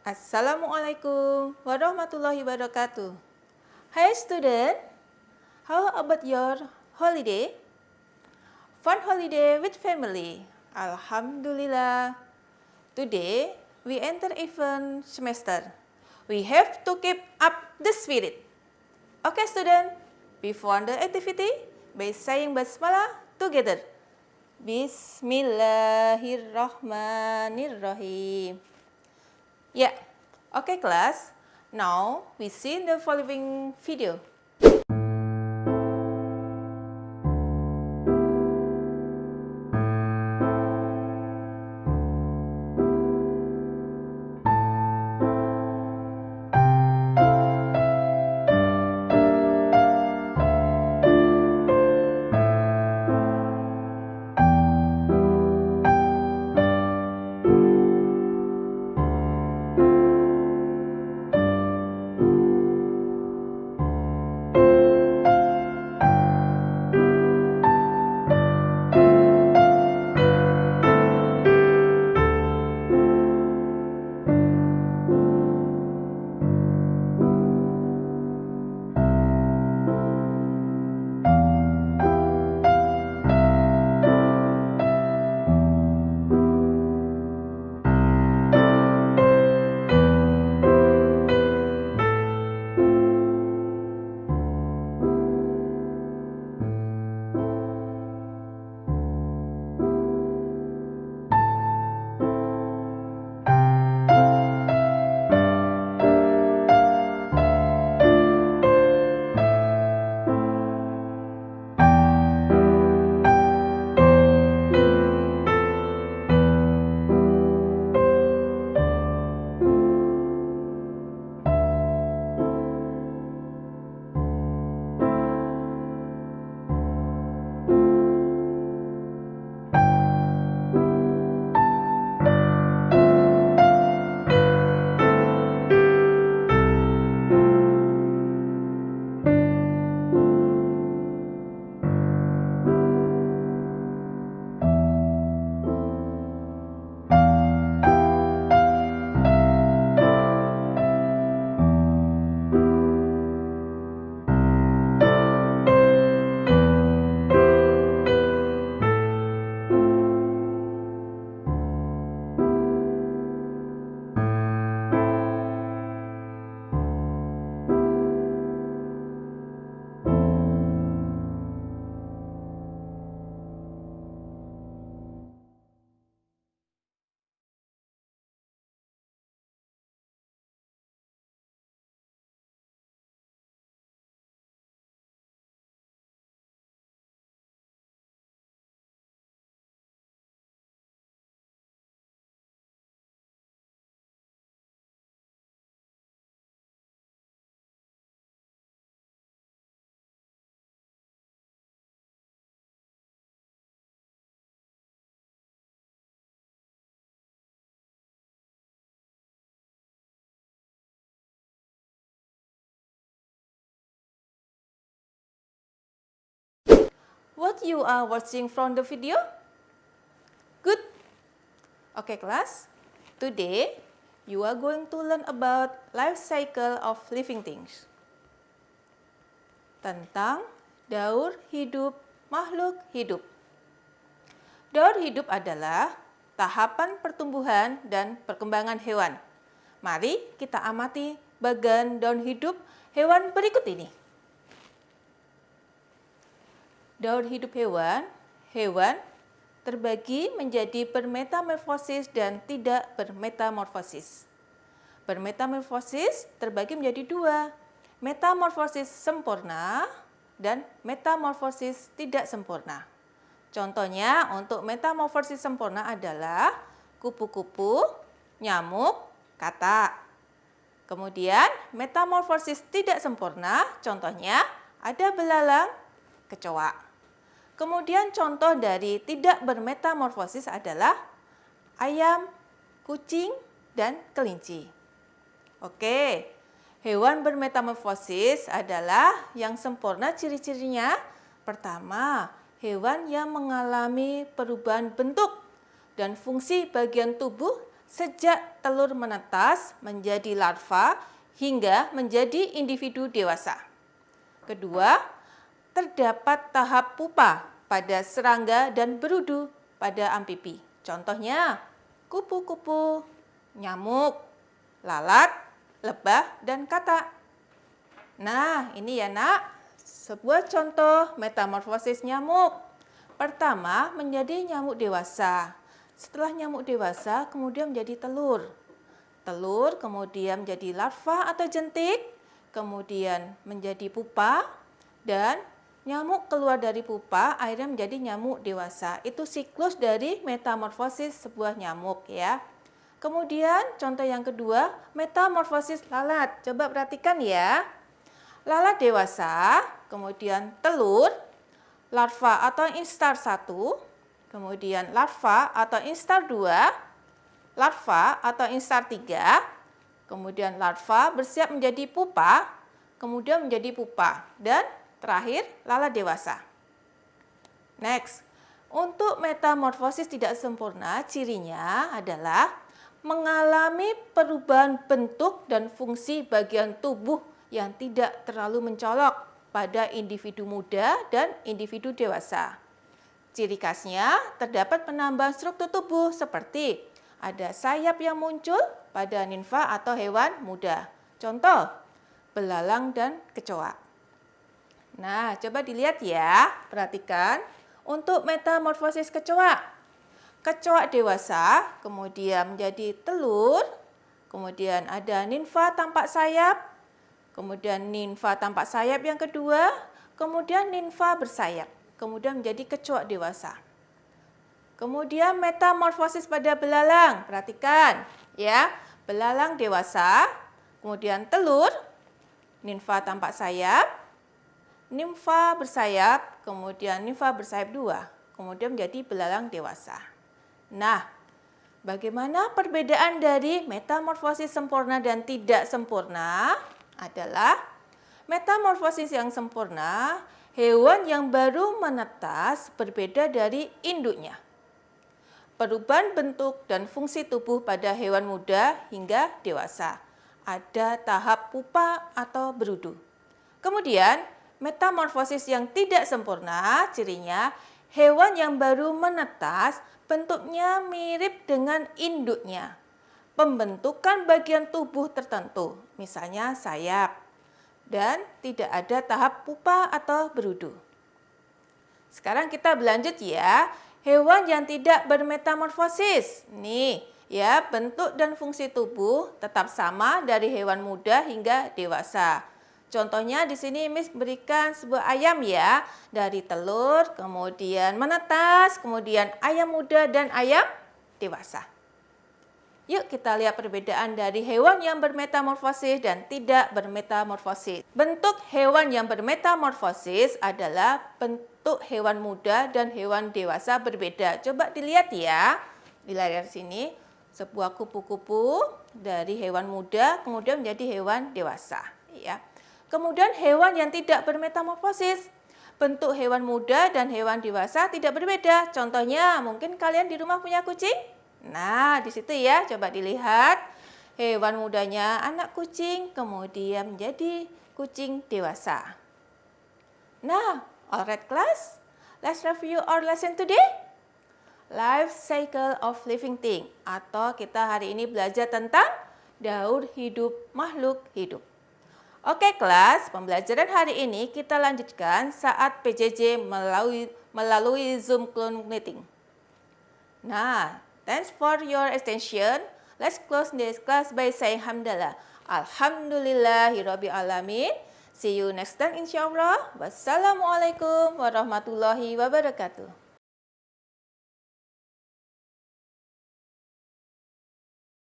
Assalamualaikum warahmatullahi wabarakatuh. Hi student, how about your holiday? Fun holiday with family. Alhamdulillah. Today we enter event semester. We have to keep up the spirit. Okay student, before the activity, by saying basmalah together. Bismillahirrahmanirrahim. Yeah, okay class. Now we see the following video. What you are watching from the video? Good. Okay class, today you are going to learn about life cycle of living things. Tentang daur hidup makhluk hidup. Daur hidup adalah tahapan pertumbuhan dan perkembangan hewan. Mari kita amati bagian daur hidup hewan berikut ini. Daur hidup hewan, hewan terbagi menjadi bermetamorfosis dan tidak bermetamorfosis. Bermetamorfosis terbagi menjadi dua, metamorfosis sempurna dan metamorfosis tidak sempurna. Contohnya untuk metamorfosis sempurna adalah kupu-kupu, nyamuk, katak. Kemudian metamorfosis tidak sempurna, contohnya ada belalang, kecoa. Kemudian contoh dari tidak bermetamorfosis adalah ayam, kucing, dan kelinci. Oke, hewan bermetamorfosis adalah yang sempurna ciri-cirinya Pertama, hewan yang mengalami perubahan bentuk dan fungsi bagian tubuh sejak telur menetas menjadi larva hingga menjadi individu dewasa. Kedua, terdapat tahap pupa pada serangga dan berudu pada amfibi. Contohnya, kupu-kupu, nyamuk, lalat, lebah, dan katak. Nah, ini ya nak, sebuah contoh metamorfosis nyamuk. Pertama, menjadi nyamuk dewasa. Setelah nyamuk dewasa, kemudian menjadi telur. Telur kemudian menjadi larva atau jentik, kemudian menjadi pupa, dan nyamuk keluar dari pupa, akhirnya menjadi nyamuk dewasa. Itu siklus dari metamorfosis sebuah nyamuk ya. Kemudian contoh yang kedua, metamorfosis lalat. Coba perhatikan ya. Lalat dewasa, kemudian telur, larva atau instar 1, kemudian larva atau instar 2, larva atau instar 3, kemudian larva bersiap menjadi pupa, kemudian menjadi pupa, dan terakhir lalat dewasa. Next, untuk metamorfosis tidak sempurna, cirinya adalah mengalami perubahan bentuk dan fungsi bagian tubuh yang tidak terlalu mencolok pada individu muda dan individu dewasa. Ciri khasnya terdapat penambahan struktur tubuh seperti ada sayap yang muncul pada nimfa atau hewan muda. Contoh, belalang dan kecoa. Nah, coba dilihat ya, perhatikan untuk metamorfosis kecoa. Kecoa dewasa, kemudian menjadi telur, kemudian ada nimfa tampak sayap, kemudian nimfa tampak sayap yang kedua, kemudian nimfa bersayap, kemudian menjadi kecoa dewasa. Kemudian metamorfosis pada belalang, perhatikan ya, belalang dewasa, kemudian telur, nimfa tampak sayap, nimfa bersayap, kemudian nimfa bersayap 2, kemudian menjadi belalang dewasa. Nah, bagaimana perbedaan dari metamorfosis sempurna dan tidak sempurna? Adalah metamorfosis yang sempurna, hewan yang baru menetas berbeda dari induknya. Perubahan bentuk dan fungsi tubuh pada hewan muda hingga dewasa. Ada tahap pupa atau berudu. Kemudian, metamorfosis yang tidak sempurna, cirinya hewan yang baru menetas bentuknya mirip dengan induknya. Pembentukan bagian tubuh tertentu, misalnya sayap, dan tidak ada tahap pupa atau berudu. Sekarang kita berlanjut ya, hewan yang tidak bermetamorfosis. Nih, ya, bentuk dan fungsi tubuh tetap sama dari hewan muda hingga dewasa. Contohnya di sini Miss berikan sebuah ayam ya, dari telur, kemudian menetas, kemudian ayam muda dan ayam dewasa. Yuk kita lihat perbedaan dari hewan yang bermetamorfosis dan tidak bermetamorfosis. Bentuk hewan yang bermetamorfosis adalah bentuk hewan muda dan hewan dewasa berbeda. Coba dilihat ya, di layar sini sebuah kupu-kupu dari hewan muda kemudian menjadi hewan dewasa. Ya. Kemudian hewan yang tidak bermetamorfosis. Bentuk hewan muda dan hewan dewasa tidak berbeda. Contohnya mungkin kalian di rumah punya kucing. Nah, di situ ya, coba dilihat. Hewan mudanya anak kucing, kemudian menjadi kucing dewasa. Nah, alright class, let's review our lesson today. Life cycle of living thing, atau kita hari ini belajar tentang daur hidup makhluk hidup. Oke kelas, pembelajaran hari ini kita lanjutkan saat PJJ melalui Zoom Clone Meeting. Nah, thanks for your attention. Let's close this class by saying Hamdalah. Alhamdulillahirabbil alamin. See you next time insyaallah. Wassalamualaikum warahmatullahi wabarakatuh.